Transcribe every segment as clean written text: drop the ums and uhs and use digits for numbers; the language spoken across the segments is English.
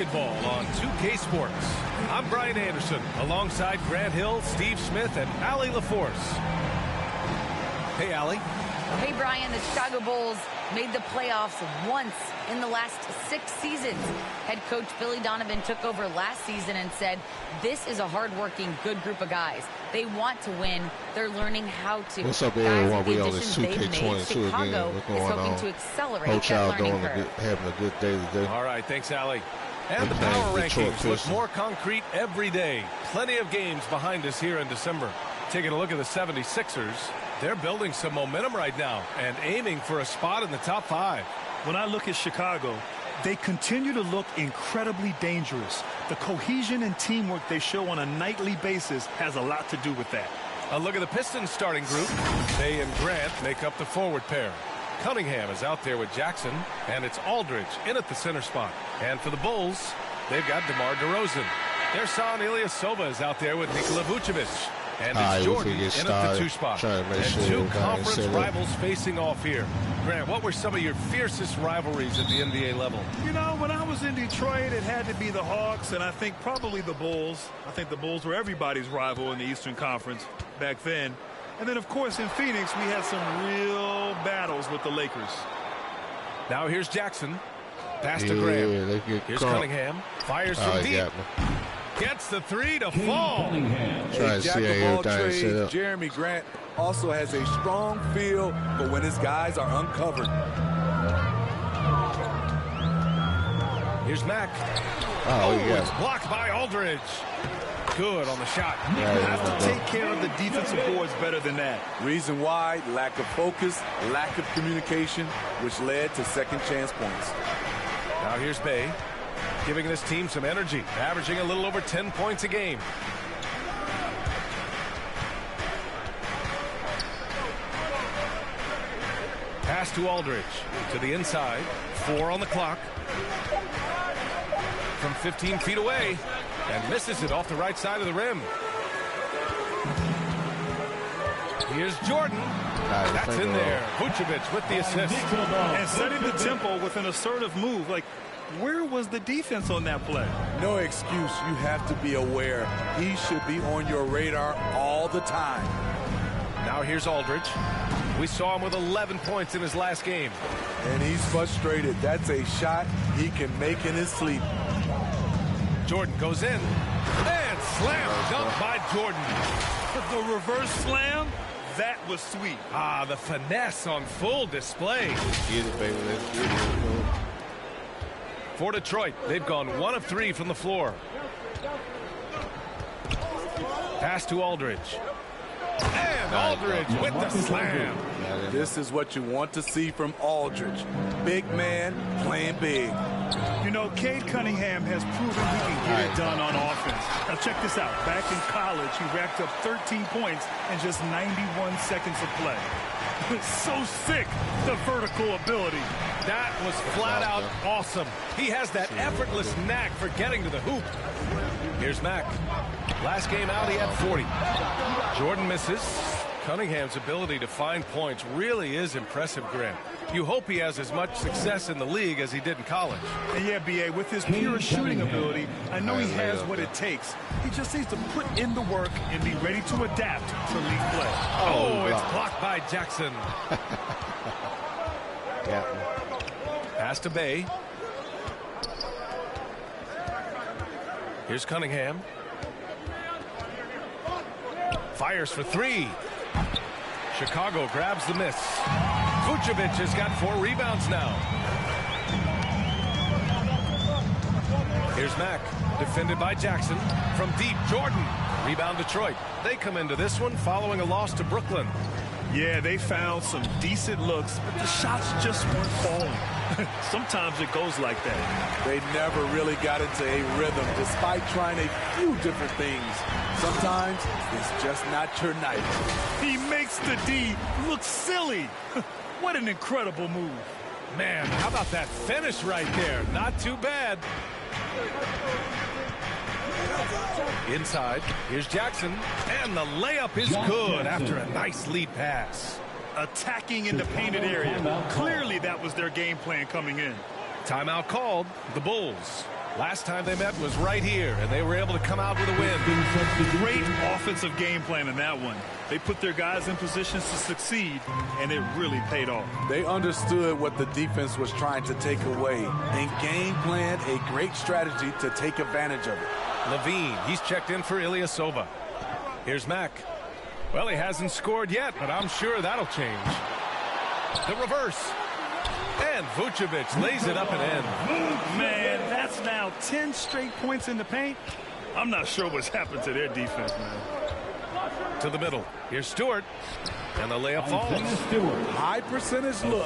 Ball on 2K Sports. I'm Brian Anderson, alongside Grant Hill, Steve Smith, and Allie LaForce. Hey, Allie. Hey, Brian. The Chicago Bulls made the playoffs once in the last 6 seasons. Head coach Billy Donovan took over last season and said, this is a hardworking, good group of guys. They want to win. They're learning how to. What's up, everyone? We on this 2K22 Chicago again. What's is going hoping on? to accelerate Hope that y'all learning curve. having a good day today. All right, thanks, Allie. And the playing power Detroit rankings look Pistons. more concrete every day. Plenty of games behind us here in December. Taking a look at the 76ers, they're building some momentum right now and aiming for a spot in the top 5. When I look at Chicago, they continue to look incredibly dangerous. The cohesion and teamwork they show on a nightly basis has a lot to do with that. A look at the Pistons starting group. They and Grant make up the forward pair. Cunningham is out there with Jackson, and it's Aldridge in at the center spot. And for the Bulls, they've got DeMar DeRozan. Their son Ilyasova is out there with Nikola Vucevic. And it's Jordan in at the 2 spot. And sure 2 conference rivals facing off here. Grant, what were some of your fiercest rivalries at the NBA level? You know, when I was in Detroit, it had to be the Hawks, and I think probably the Bulls. I think the Bulls were everybody's rival in the Eastern Conference back then. And then, of course, in Phoenix, we had some real battles with the Lakers. Now here's Jackson. Pass to Graham. Here's Cunningham. Fires from deep. Gets the 3 to fall. Trying to see how everything set up. Jeremy Grant also has a strong feel for when his guys are uncovered. Here's Mack. It's blocked by Aldridge. Good on the shot. You have to take care of the defensive boards better than that. Reason why, lack of focus, lack of communication, which led to second chance points. Now here's Bay, giving this team some energy, averaging a little over 10 points a game. Pass to Aldridge, to the inside, 4 on the clock. From 15 feet away, and misses it off the right side of the rim. Here's Jordan. That's in there. Vucevic with the assist. And setting the tempo with an assertive move. Like, where was the defense on that play? No excuse. You have to be aware. He should be on your radar all the time. Now here's Aldridge. We saw him with 11 points in his last game. And he's frustrated. That's a shot he can make in his sleep. Jordan goes in. And slam dunk by Jordan. The reverse slam, that was sweet. Ah, the finesse on full display. Get it, baby. Let's get it. For Detroit, they've gone 1 of 3 from the floor. Pass to Aldridge. And Aldridge with the slam. This is what you want to see from Aldridge. Big man playing big. You know, Cade Cunningham has proven he can get it done on offense. Now check this out. Back in college, he racked up 13 points in just 91 seconds of play. So sick, the vertical ability. That was flat out awesome. He has that effortless knack for getting to the hoop. Here's Mack. Last game out, he had 40. Jordan misses. Cunningham's ability to find points really is impressive, Grant. You hope he has as much success in the league as he did in college. And yeah, B.A., with his pure shooting ability, I know he has what it takes. He just needs to put in the work and be ready to adapt to league play. Oh, it's blocked by Jackson. Pass to Bay. Here's Cunningham. Fires for 3. Chicago grabs the miss. Vucevic has got 4 rebounds now. Here's Mack, defended by Jackson. From deep, Jordan. Rebound Detroit. They come into this one following a loss to Brooklyn. Yeah, they found some decent looks, but the shots just weren't falling. Sometimes it goes like that. They never really got into a rhythm despite trying a few different things. Sometimes it's just not your night. He makes the D look silly. What an incredible move. Man, how about that finish right there? Not too bad. Inside, here's Jackson, and the layup is good after a nice lead pass. Attacking in the painted area. Clearly that was their game plan coming in. Timeout called. The Bulls Last time they met was right here, and they were able to come out with a win. Great offensive game plan in that one. They put their guys in positions to succeed, and it really paid off. They understood what the defense was trying to take away and game planned a great strategy to take advantage of it. Levine, he's checked in for Ilyasova. Here's Mack. Well, he hasn't scored yet, but I'm sure that'll change. The reverse. And Vucevic lays it up and in. Man, that's now 10 straight points in the paint. I'm not sure what's happened to their defense, man. To the middle. Here's Stewart. And the layup falls. High percentage look.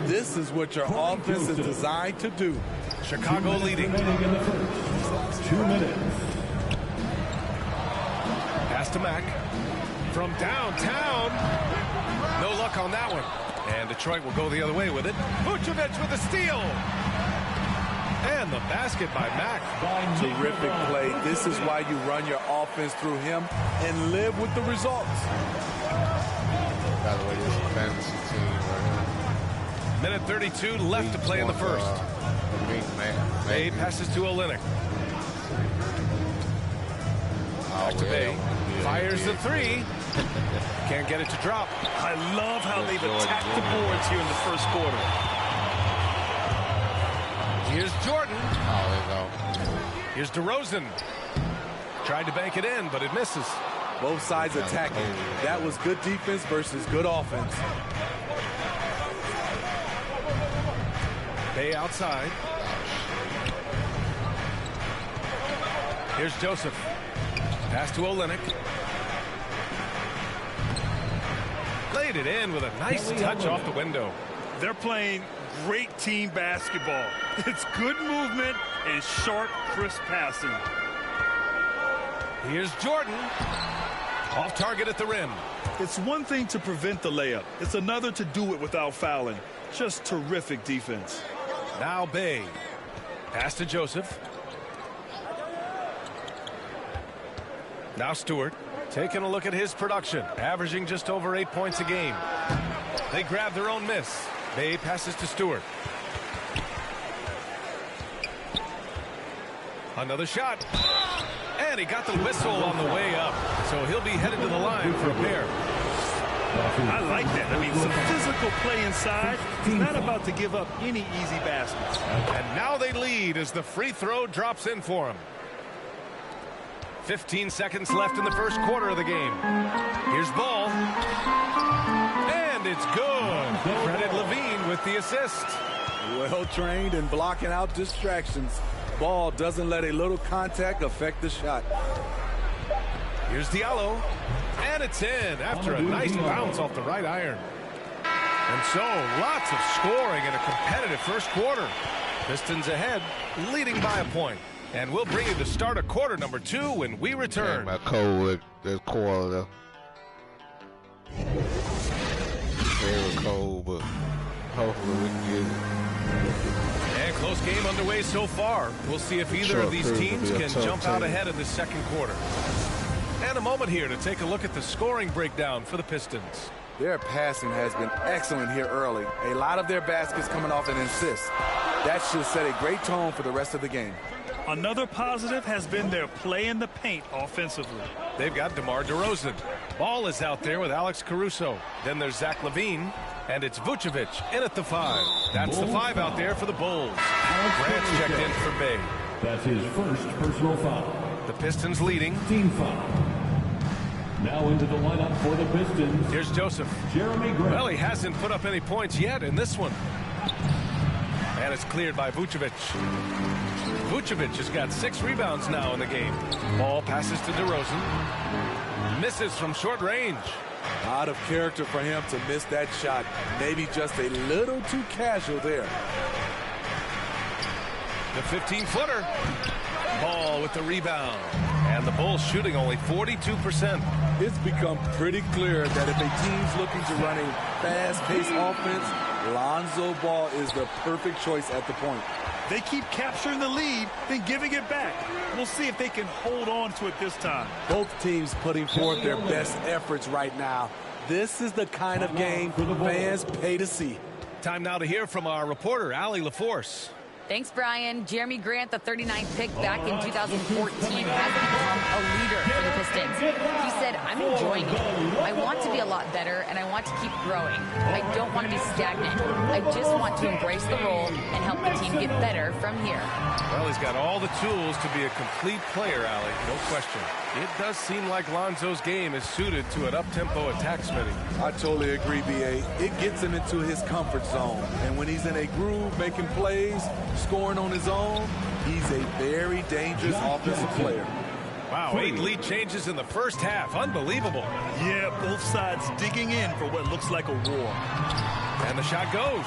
This is what your offense is designed to do. Chicago leading. 2 minutes. Pass to Mack. From downtown. No luck on that one. And Detroit will go the other way with it. Vucevic with a steal. And the basket by Mack. Terrific play. This is why you run your offense through him and live with the results. By the way, this is a fantasy team right here. Minute 32 left to play in the first. Bay passes to Olynyk. Back to Bay. Fires the three. Can't get it to drop. I love how they've attacked the boards here in the first quarter. Here's Jordan. Oh, there you go. Here's DeRozan. Tried to bank it in, but it misses. Both sides attacking. That was good defense versus good offense. Bay outside. Here's Joseph. Pass to Olynyk. Laid it in with a nice touch off the window. They're playing great team basketball. It's good movement and sharp, crisp passing. Here's Jordan. Off target at the rim. It's one thing to prevent the layup. It's another to do it without fouling. Just terrific defense. Now Bay. Pass to Joseph. Now Stewart. Taking a look at his production. Averaging just over 8 points a game. They grab their own miss. Bay passes to Stewart. Another shot. And he got the whistle on the way up. So he'll be headed to the line for a pair. I like that. I mean, some physical play inside. He's not about to give up any easy baskets. And now they lead as the free throw drops in for him. 15 seconds left in the first quarter of the game. Here's Ball. And it's good. Credit Levine with the assist. Well trained in blocking out distractions. Ball doesn't let a little contact affect the shot. Here's Diallo. And it's in after a nice bounce off the right iron. And so lots of scoring in a competitive first quarter. Pistons ahead, leading by a point. And we'll bring you the start of quarter number 2 when we return. My cold with the quarter. Very cold, but hopefully we can get it. And close game underway so far. We'll see if either of these teams can jump out ahead in the second quarter. And a moment here to take a look at the scoring breakdown for the Pistons. Their passing has been excellent here early. A lot of their baskets coming off an assist. That should set a great tone for the rest of the game. Another positive has been their play in the paint offensively. They've got DeMar DeRozan. Ball is out there with Alex Caruso. Then there's Zach LaVine. And it's Vucevic in at the 5. That's the 5 out there for the Bulls. Grant's checked in for Bay. That's his first personal foul. The Pistons leading. Team foul. Now into the lineup for the Pistons. Here's Joseph. Jeremy Grant. Well, he hasn't put up any points yet in this one. And it's cleared by Vucevic. Vucevic has got 6 rebounds now in the game. Ball passes to DeRozan. Misses from short range. Out of character for him to miss that shot. Maybe just a little too casual there. The 15-footer. Ball with the rebound. And the Bulls shooting only 42%. It's become pretty clear that if a team's looking to run a fast-paced offense, Lonzo Ball is the perfect choice at the point. They keep capturing the lead, then giving it back. We'll see if they can hold on to it this time. Both teams putting forth their best efforts right now. This is the kind of game fans pay to see. Time now to hear from our reporter, Allie LaForce. Thanks, Brian. Jeremy Grant, the 39th pick back in 2014, has become a leader for the Pistons. He said, I'm enjoying it. I want to be a lot better, and I want to keep growing. I don't want to be stagnant. I just want to embrace the role and help the team get better from here. Well, he's got all the tools to be a complete player, Allie. No question. It does seem like Lonzo's game is suited to an up-tempo attack, Smitty. I totally agree, B.A. It gets him into his comfort zone. And when he's in a groove, making plays, scoring on his own, he's a very dangerous offensive player. Wow, 8 lead changes in the first half. Unbelievable. Yeah, both sides digging in for what looks like a war. And the shot goes.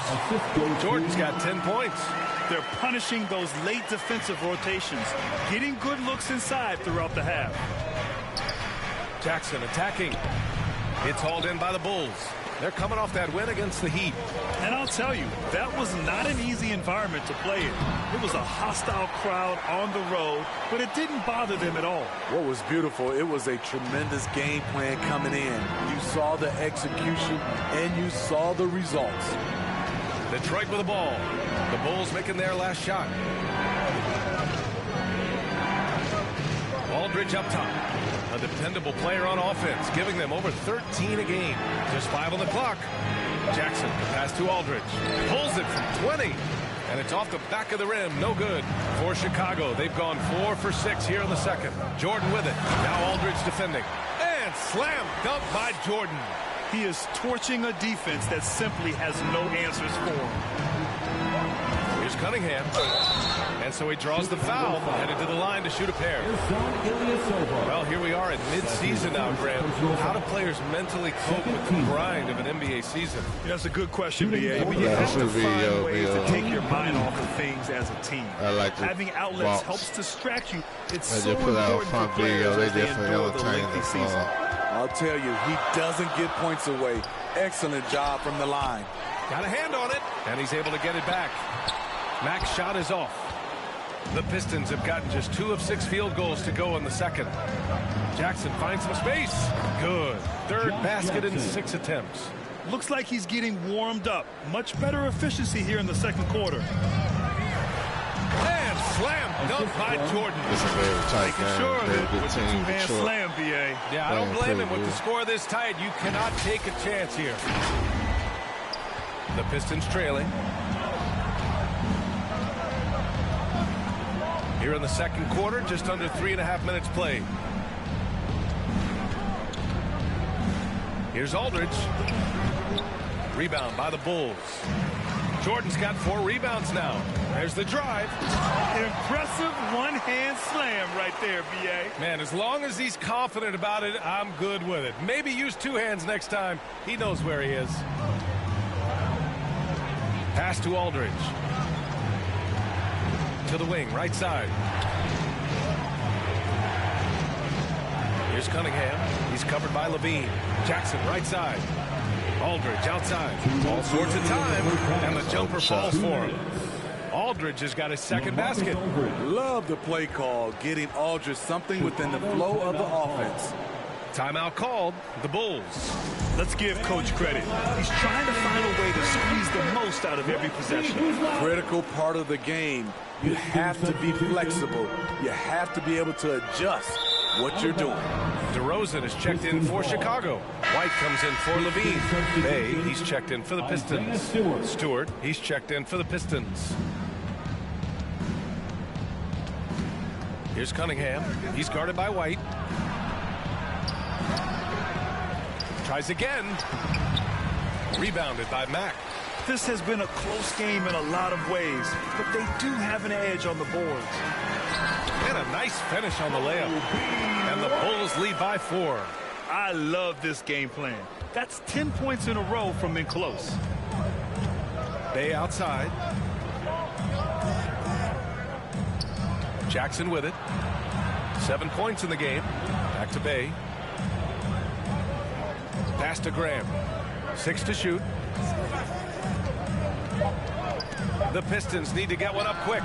Jordan's got 10 points. They're punishing those late defensive rotations, getting good looks inside throughout the half. Jackson attacking. It's hauled in by the Bulls. They're coming off that win against the Heat. And I'll tell you, that was not an easy environment to play in. It was a hostile crowd on the road, but it didn't bother them at all. What was beautiful, it was a tremendous game plan coming in. You saw the execution, and you saw the results. Detroit with the ball. The Bulls making their last shot. Aldridge up top. A dependable player on offense, giving them over 13 a game. Just 5 on the clock. Jackson, pass to Aldridge. Pulls it from 20. And it's off the back of the rim. No good for Chicago. They've gone 4 for 6 here in the second. Jordan with it. Now Aldridge defending. And slam dunk by Jordan. He is torching a defense that simply has no answers for him. Here's Cunningham. And so he draws the foul, headed to the line to shoot a pair. Well, here we are at mid-season now, Grant. How do players mentally cope with the grind of an NBA season? Yeah, that's a good question, B.A. But you have to find ways to take your mind off of things as a team. Having outlets helps distract you. It's so important for players as they endure the lengthy season. I'll tell you, he doesn't give points away. Excellent job from the line. Got a hand on it, and he's able to get it back. Mack's shot is off. The Pistons have gotten just 2 of 6 field goals to go in the second. Jackson finds some space. Good. Third basket in 6 attempts. Looks like he's getting warmed up. Much better efficiency here in the second quarter. And slam dunk by Jordan. This is very tight game. Sure Very that good with the team. two-hand slam, B.A. Yeah, I don't blame him with the score this tight. You cannot take a chance here. The Pistons trailing. Here in the second quarter, just under 3.5 minutes played. Here's Aldridge. Rebound by the Bulls. Jordan's got 4 rebounds now. There's the drive. Impressive one-hand slam right there, B.A. Man, as long as he's confident about it, I'm good with it. Maybe use 2 hands next time. He knows where he is. Pass to Aldridge. To the wing, right side. Here's Cunningham. He's covered by Levine. Jackson, right side. Aldridge outside. All sorts of time. And the jumper falls for him. Aldridge has got his second basket. Love the play call, getting Aldridge something within the flow of the offense. Timeout called. The Bulls. Let's give Coach credit. He's trying to find a way to squeeze the most out of every possession. Critical part of the game. You have to be flexible. You have to be able to adjust what you're doing. DeRozan is checked in for Chicago. White comes in for Levine. Bay, he's checked in for the Pistons. Stewart, he's checked in for the Pistons. Here's Cunningham. He's guarded by White. Tries again. Rebounded by Mack. This has been a close game in a lot of ways, but they do have an edge on the boards. And a nice finish on the layup. And the Bulls lead by 4. I love this game plan. That's 10 points in a row from in close. Bay outside. Jackson with it. 7 points in the game. Back to Bay. Pass to Graham. 6 to shoot. The Pistons need to get one up quick.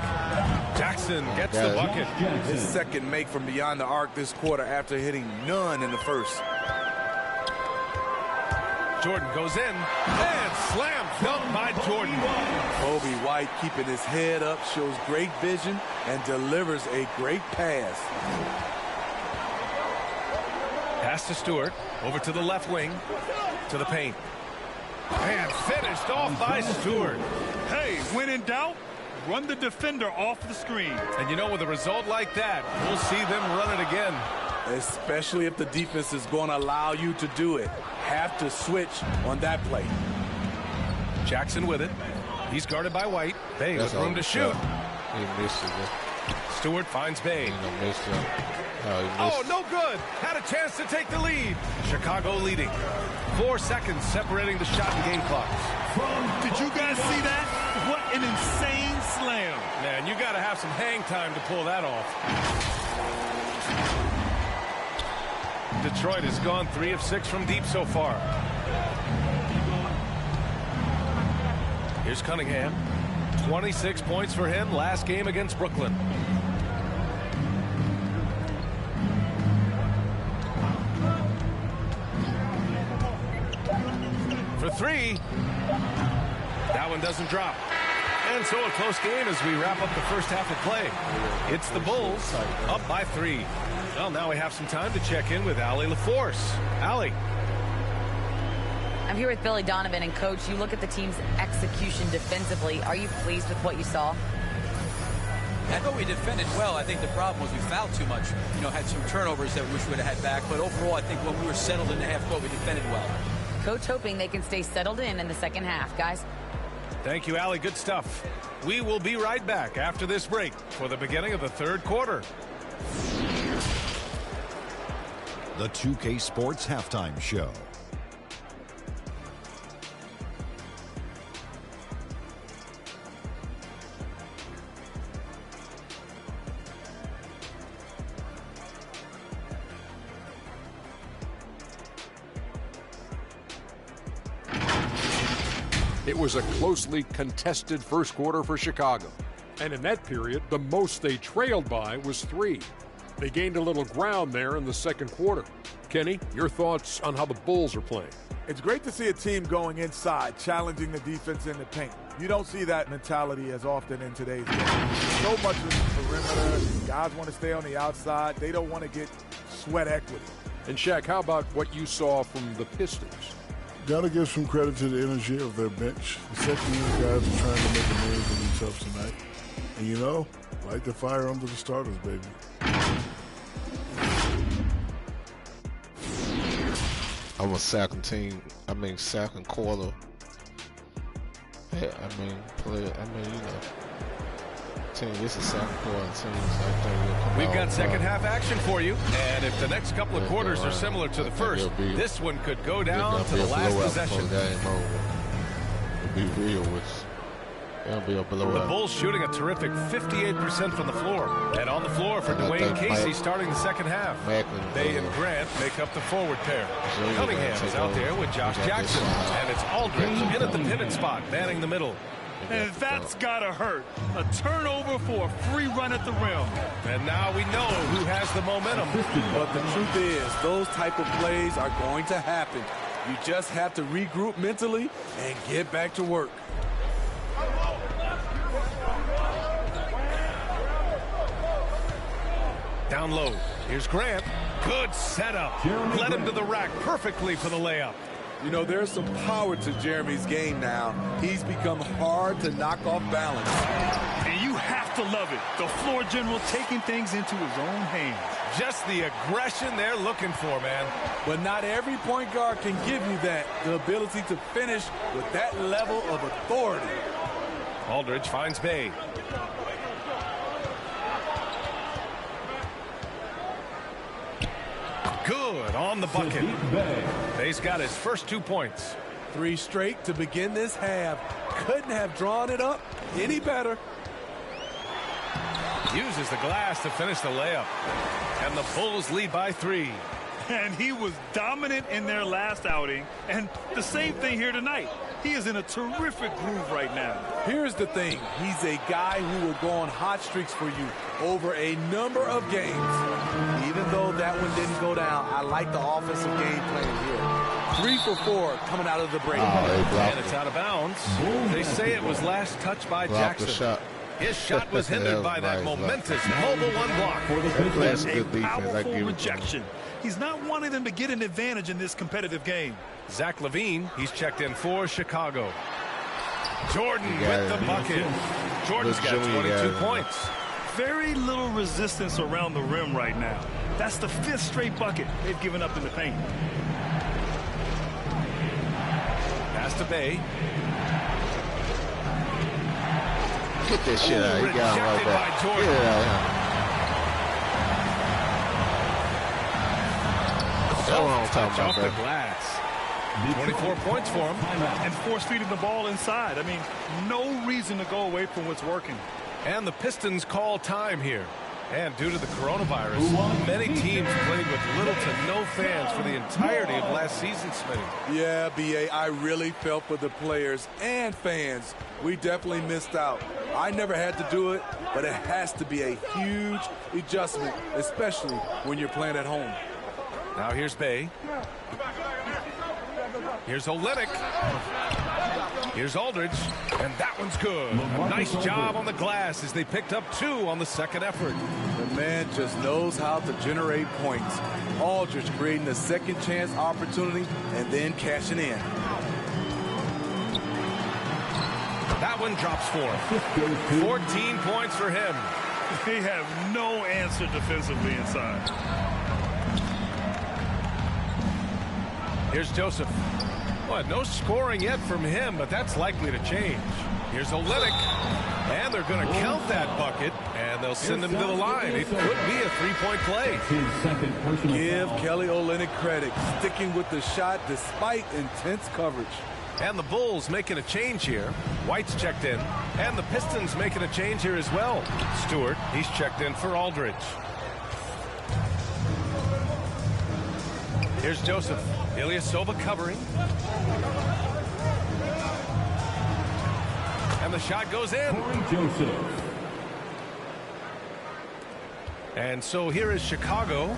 Jackson gets the bucket. His second make from beyond the arc this quarter after hitting none in the first. Jordan goes in and slam Dunked by Jordan. Kobe White keeping his head up, shows great vision, and delivers a great pass. Pass to Stewart. Over to the left wing. To the paint. And finished off by Stewart. Hey, when in doubt, run the defender off the screen. And you know, with a result like that, we'll see them run it again. Especially if the defense is going to allow you to do it. Have to switch on that play. Jackson with it. He's guarded by White. Bay with room to shoot. He missed it. Stewart finds Bay. He missed it. Oh, no good. Had a chance to take the lead. Chicago leading. 4 seconds separating the shot and game clocks. Did you guys see that? What an insane slam. Man, you got to have some hang time to pull that off. Detroit has gone 3 of 6 from deep so far. Here's Cunningham. 26 points for him last game against Brooklyn. For 3. That one doesn't drop. And so a close game as we wrap up the first half of play. It's the Bulls up by 3. Well, now we have some time to check in with Allie LaForce. Allie. I'm here with Billy Donovan, and Coach, you look at the team's execution defensively. Are you pleased with what you saw? I thought we defended well. I think the problem was we fouled too much. You know, had some turnovers that we wish we would have had back. But overall, I think when we were settled in the half court, we defended well. Coach hoping they can stay settled in the second half. Guys. Thank you, Allie. Good stuff. We will be right back after this break for the beginning of the third quarter. The 2K Sports Halftime Show. It was a closely contested first quarter for Chicago. And in that period, the most they trailed by was 3. They gained a little ground there in the second quarter. Kenny, your thoughts on how the Bulls are playing? It's great to see a team going inside, challenging the defense in the paint. You don't see that mentality as often in today's game. So much in the perimeter. Guys want to stay on the outside. They don't want to get sweat equity. And Shaq, how about what you saw from the Pistons? Got to give some credit to the energy of their bench. The second-year guys are trying to make a name for themselves tonight. And you know, light the fire under the starters, baby. I'm a second quarter. Hey, this is second quarter teams. We've got second half action for you. And if the next couple of quarters are similar to the first, this one could go down to the last possession. It'll be real. It'll be a blowout. The Bulls shooting a terrific 58% from the floor. And on the floor for Dwayne Casey starting the second half. Bay and Grant make up the forward pair. Cunningham is out there with Josh Jackson. And it's Aldridge in at the pivot spot, manning the middle. And that's gotta hurt. A turnover for a free run at the rim. And now we know who has the momentum. But the truth is, those type of plays are going to happen. You just have to regroup mentally and get back to work. Down low. Here's Grant. Good setup. Led him to the rack perfectly for the layup. You know, there's some power to Jeremy's game now. He's become hard to knock off balance. And you have to love it. The floor general taking things into his own hands. Just the aggression they're looking for, man. But not every point guard can give you that. The ability to finish with that level of authority. Aldridge finds Bay. Good on the bucket. Bay's got his first 2 points. 3 straight to begin this half. Couldn't have drawn it up any better. Uses the glass to finish the layup. And the Bulls lead by 3. And he was dominant in their last outing, and the same thing here tonight. He is in a terrific groove right now. Here's the thing. He's a guy who will go on hot streaks for you over a number of games. Even though that one didn't go down, I like the offensive game plan here. 3 for 4 coming out of the break. And it's out of bounds. They say it was last touched by Jackson. His shot was hindered by that momentous mobile one block. That's a powerful rejection. He's not wanting them to get an advantage in this competitive game. Zach LaVine, he's checked in for Chicago. Jordan with the bucket. Jordan's got 22 points. Very little resistance around the rim right now. That's the 5th straight bucket they've given up in the paint. Pass to Bay. Get this shit out. He got him right back. Jordan. Touch off the glass. 24 points for him. And force feeding the ball inside. I mean, no reason to go away from what's working. And the Pistons call time here. And due to the coronavirus, many teams played with little to no fans for the entirety of last season, Smitty. Yeah, B.A., I really felt for the players and fans. We definitely missed out. I never had to do it, but it has to be a huge adjustment, especially when you're playing at home. Now here's Bay. Here's Olynyk. Here's Aldridge. And that one's good. Nice job on the glass as they picked up 2 on the second effort. The man just knows how to generate points. Aldridge creating a second chance opportunity and then cashing in. That one drops for him. 14 points for him. They have no answer defensively inside. Here's Joseph. Well, no scoring yet from him, but that's likely to change. Here's Olynyk. And they're going to count that bucket, and they'll send him to the line. It could be a 3-point play. Give Kelly Olynyk credit, sticking with the shot despite intense coverage. And the Bulls making a change here. White's checked in. And the Pistons making a change here as well. Stewart, he's checked in for Aldridge. Here's Joseph. Ilyasova covering. And the shot goes in. And so here is Chicago.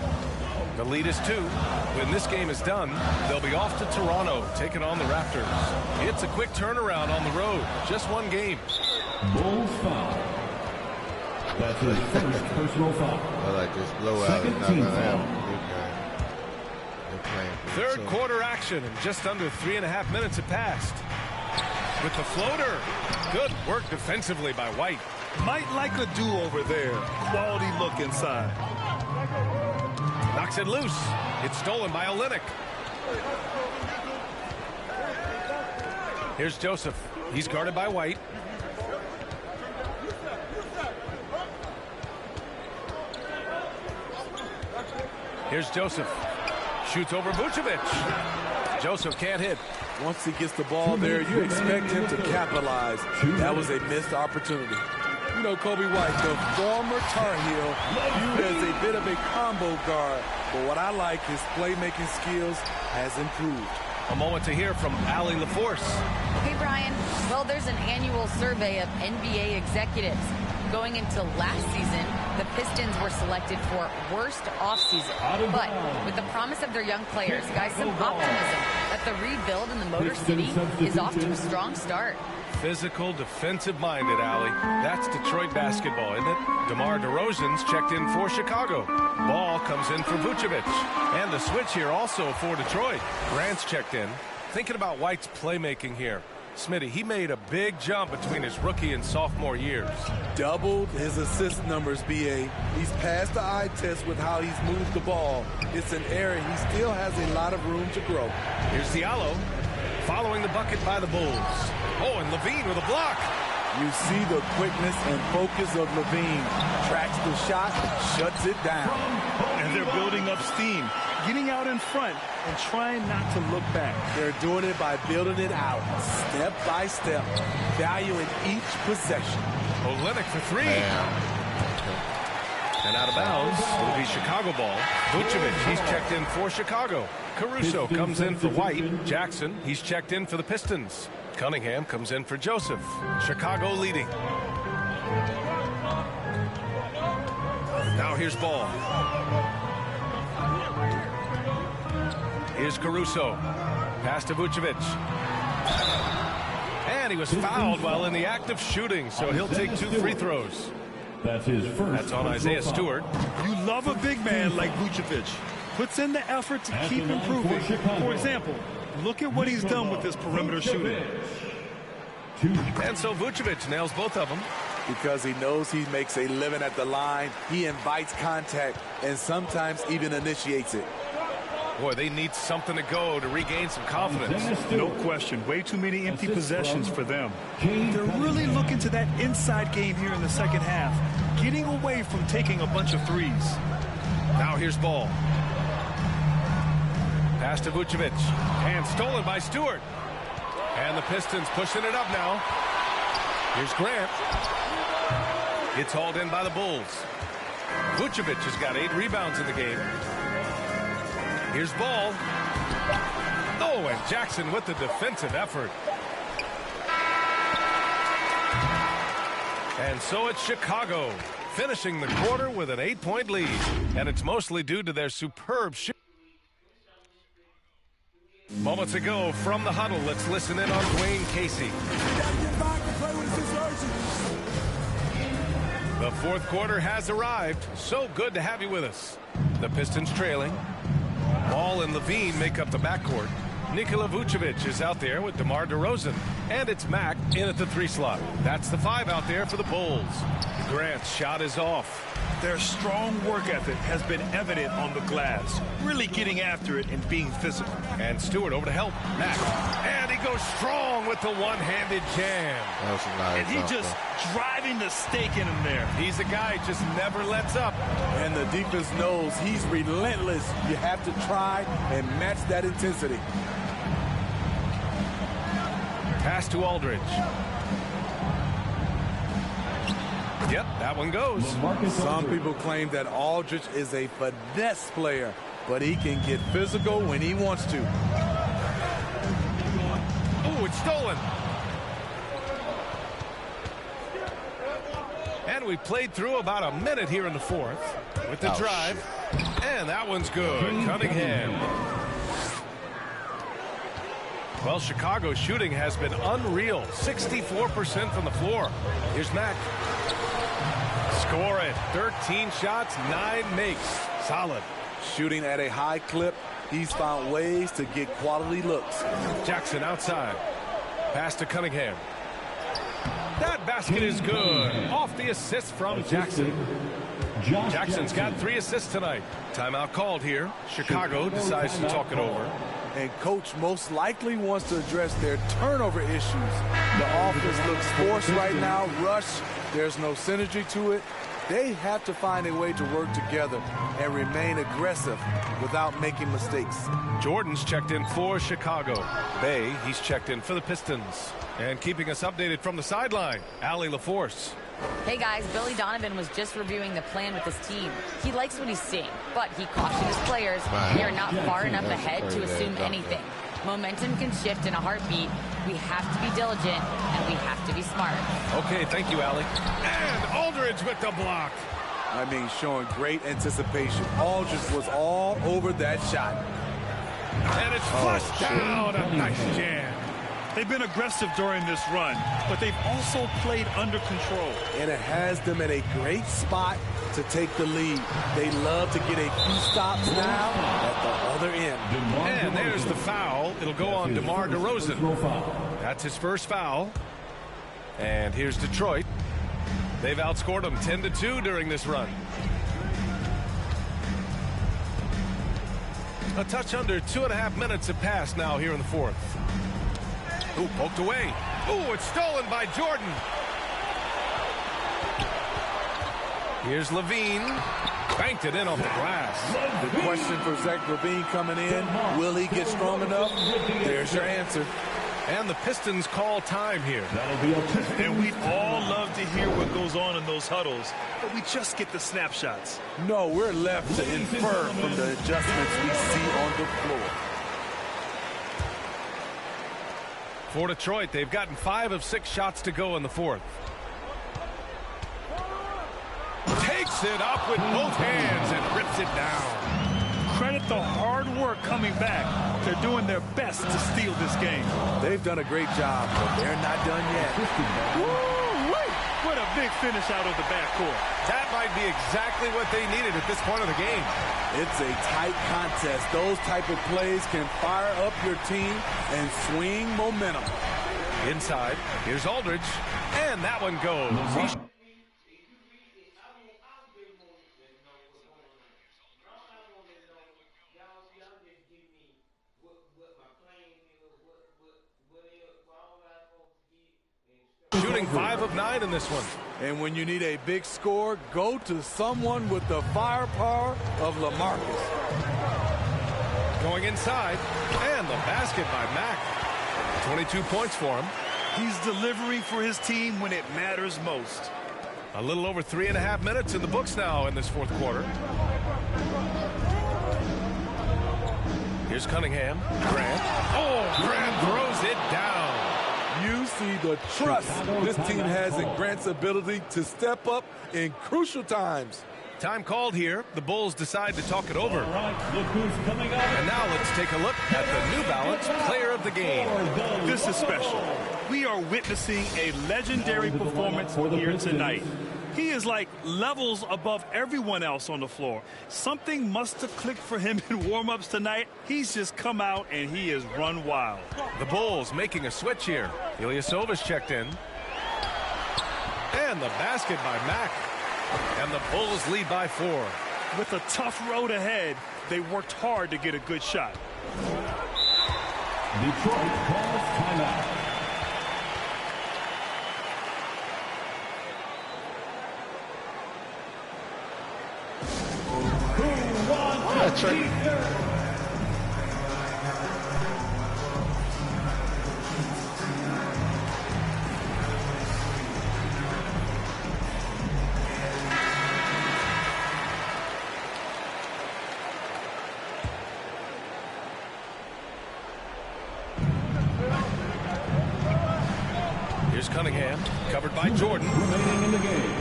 The lead is 2. When this game is done, they'll be off to Toronto, taking on the Raptors. It's a quick turnaround on the road. Just 1 game. Bulls foul. That's his first personal foul. I like this blowout. It's not going to happen. Third quarter action, and just under 3.5 minutes have passed. With the floater. Good work defensively by White. Might like a do-over there. Quality look inside. Knocks it loose. It's stolen by Olynyk. Here's Joseph. He's guarded by White. Here's Joseph. Shoots over Vucevic. Joseph can't hit. Once he gets the ball there, you expect him to capitalize. That was a missed opportunity. You know, Kobe White, the former Tar Heel, viewed as a bit of a combo guard. But what I like, his playmaking skills has improved. A moment to hear from Allie LaForce. Hey, Brian. Well, there's an annual survey of NBA executives. Going into last season, the Pistons were selected for worst offseason. But with the promise of their young players, guys, some optimism that the rebuild in the Motor City is off to a strong start. Physical, defensive-minded, Allie. That's Detroit basketball, isn't it? DeMar DeRozan's checked in for Chicago. Ball comes in for Vucevic. And the switch here also for Detroit. Grant's checked in. Thinking about White's playmaking here. Smitty, he made a big jump between his rookie and sophomore years. Doubled his assist numbers, B.A. He's passed the eye test with how he's moved the ball. It's an area he still has a lot of room to grow. Here's Diallo following the bucket by the Bulls. Oh, and LaVine with a block. You see the quickness and focus of LaVine. Tracks the shot, shuts it down. And they're building up steam, getting out in front and trying not to look back. They're doing it by building it out, step by step, valuing each possession. Olynyk for 3. And out of bounds, it'll be Chicago ball. Vucevic, he's checked in for Chicago. Caruso comes in for White. Jackson, he's checked in for the Pistons. Cunningham comes in for Joseph. Chicago leading. Now here's Ball. Here's Caruso. Pass to Vucevic. And he was fouled while in the act of shooting, so he'll take 2 free throws. That's his first. That's on Isaiah Stewart. You love a big man like Vucevic. Puts in the effort to keep improving. For example, look at what he's done with this perimeter shooting. And so Vucevic nails both of them. Because he knows he makes a living at the line, he invites contact and sometimes even initiates it. Boy, they need something to go to regain some confidence. No question. Way too many empty possessions for them. They're really looking to that inside game here in the second half, getting away from taking a bunch of threes. Now here's Ball. Pass to Vucevic. And stolen by Stewart. And the Pistons pushing it up now. Here's Grant. It's hauled in by the Bulls. Vucevic has got 8 rebounds in the game. Here's Ball. Oh, and Jackson with the defensive effort. And so it's Chicago finishing the quarter with an 8-point lead. And it's mostly due to their superb shooting. Moments ago from the huddle, let's listen in on Dwayne Casey. The fourth quarter has arrived. So good to have you with us. The Pistons trailing. Ball and Levine make up the backcourt. Nikola Vucevic is out there with DeMar DeRozan. And it's Mack in at the 3 slot. That's the 5 out there for the Bulls. Grant's shot is off. Their strong work ethic has been evident on the glass. Really getting after it and being physical. And Stewart over to help Mack. And he goes strong with the one-handed jam. That's nice. And he just driving the stake in him there. He's a guy who just never lets up. And the defense knows he's relentless. You have to try and match that intensity. Pass to Aldridge. Yep, that one goes. Some people claim that Aldridge is a finesse player, but he can get physical when he wants to. Oh, it's stolen. And we played through about a minute here in the fourth with the drive. And that one's good. Cunningham. Well, Chicago's shooting has been unreal. 64% from the floor. Here's Mack. Score it. 13 shots, 9 makes. Solid. Shooting at a high clip, he's found ways to get quality looks. Jackson outside. Pass to Cunningham. That basket is good. Off the assist from Jackson. Jackson's got 3 assists tonight. Timeout called here. Chicago decides to talk it over. And coach most likely wants to address their turnover issues. The offense looks forced right now. Rush. There's no synergy to it. They have to find a way to work together and remain aggressive without making mistakes. Jordan's checked in for Chicago. Bay, he's checked in for the Pistons. And keeping us updated from the sideline, Allie LaForce. Hey guys, Billy Donovan was just reviewing the plan with his team. He likes what he's seeing, but he cautioned his players they are not far enough ahead to assume anything. Momentum can shift in a heartbeat. We have to be diligent, and we have to be smart. Okay, thank you, Allie. And Aldridge with the block. I mean, showing great anticipation. Aldridge was all over that shot. And it's flushed down. A nice jam. They've been aggressive during this run, but they've also played under control. And it has them in a great spot to take the lead. They love to get a few stops now at the other end. And there's the foul. It'll go on DeMar DeRozan. That's his first foul. And here's Detroit. They've outscored them 10-2 during this run. A touch under 2.5 minutes have passed now here in the fourth. Ooh, poked away. Ooh, it's stolen by Jordan. Here's Levine. Banked it in on the glass. The question for Zach LaVine coming in, will he get strong enough? There's your answer. And the Pistons call time here. And we all love to hear what goes on in those huddles, but we just get the snapshots. No, we're left to infer from the adjustments we see on the floor. For Detroit, they've gotten 5 of 6 shots to go in the fourth. Takes it up with both hands and rips it down. Credit the hard work coming back. They're doing their best to steal this game. They've done a great job, but they're not done yet. Woo-wee! What a big finish out of the backcourt. That might be exactly what they needed at this point of the game. It's a tight contest. Those type of plays can fire up your team and swing momentum. Inside, here's Aldridge, and that one goes. Shooting 5 of 9 in this one. And when you need a big score, go to someone with the firepower of LaMarcus. Going inside, and the basket by Mack. 22 points for him. He's delivering for his team when it matters most. A little over 3.5 minutes in the books now in this fourth quarter. Here's Cunningham. Grant. Oh, Grant throws it down. You see the trust this team has in Grant's ability to step up in crucial times. Time called here. The Bulls decide to talk it over. And now let's take a look at the New Balance Player of the Game. This is special. We are witnessing a legendary performance here tonight. He is like levels above everyone else on the floor. Something must have clicked for him in warm-ups tonight. He's just come out and he has run wild. The Bulls making a switch here. Ilyasovas checked in. And the basket by Mack. And the Bulls lead by 4. With a tough road ahead, they worked hard to get a good shot. Detroit calls timeout. Here's Cunningham, covered by Jordan.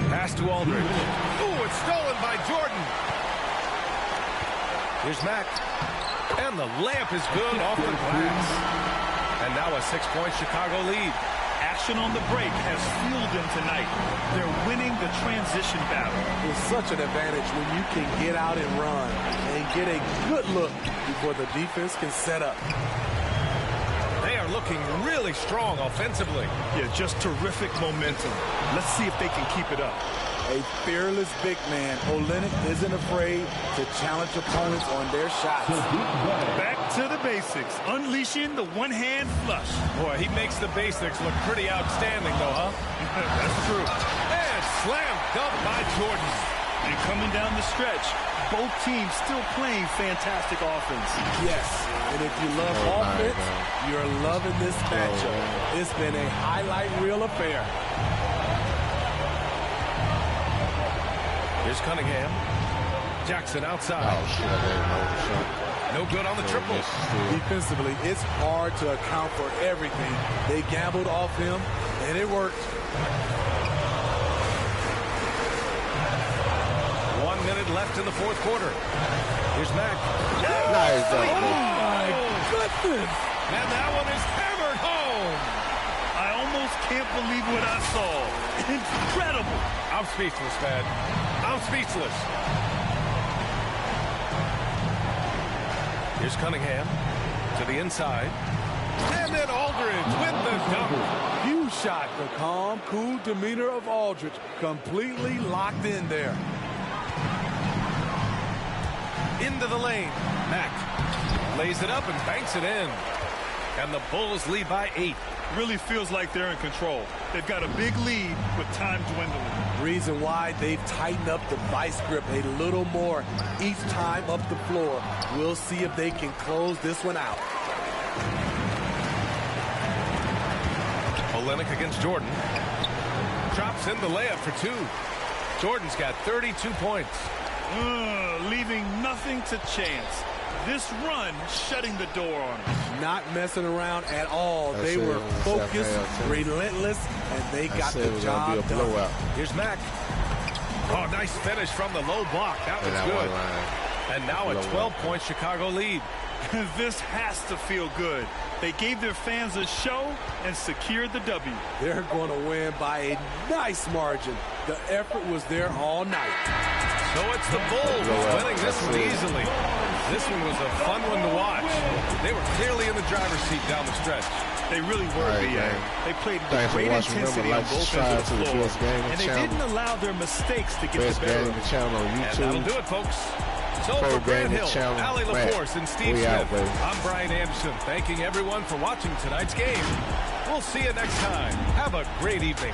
Pass to Aldridge. Ooh, it's stolen by Jordan. Here's Mack. And the layup is good off the glass. And now a 6-point Chicago lead. Action on the break has fueled them tonight. They're winning the transition battle. It's such an advantage when you can get out and run and get a good look before the defense can set up. They are looking really strong offensively. Yeah, just terrific momentum. Let's see if they can keep it up. A fearless big man. Olynyk isn't afraid to challenge opponents on their shots. Back to the basics. Unleashing the one-hand flush. Boy, he makes the basics look pretty outstanding, though, huh? That's true. And slam dunk by Jordan. And coming down the stretch, both teams still playing fantastic offense. Yes, and if you love offense, you're loving this matchup. It's been a highlight reel affair. Here's Cunningham. Jackson outside. Oh, shit. No good on the triple. Defensively, it's hard to account for everything. They gambled off him, and it worked. 1 minute left in the fourth quarter. Here's Mack. Nice. Oh, my goodness. And that one is hammered home. I almost can't believe what I saw. Incredible. I'm speechless, man. I'm speechless. Here's Cunningham to the inside. And then Aldridge with the dunk. Huge shot. The calm, cool demeanor of Aldridge completely locked in there. Into the lane. Mack lays it up and banks it in. And the Bulls lead by 8. Really feels like they're in control. They've got a big lead with time dwindling. Reason why they've tightened up the vice grip a little more each time up the floor. We'll see if they can close this one out. Olynyk against Jordan. Drops in the layup for 2. Jordan's got 32 points. Leaving nothing to chance. This run shutting the door on them. Not messing around at all. They were focused, relentless, and they got the job done. Here's Mack. Oh, nice finish from the low block. That was good. And now a 12-point Chicago lead. This has to feel good. They gave their fans a show and secured the W. They're going to win by a nice margin. The effort was there all night. So it's the Bulls winning this one easily. This one was a fun one to watch. They were clearly in the driver's seat down the stretch. They really were, B.A. They played with great intensity on both ends of the floor, and they didn't allow their mistakes to get the better of them. And that'll do it, folks. So for Grant Hill, Allie LaForce, and Steve Smith, I'm Brian Anderson, thanking everyone for watching tonight's game. We'll see you next time. Have a great evening.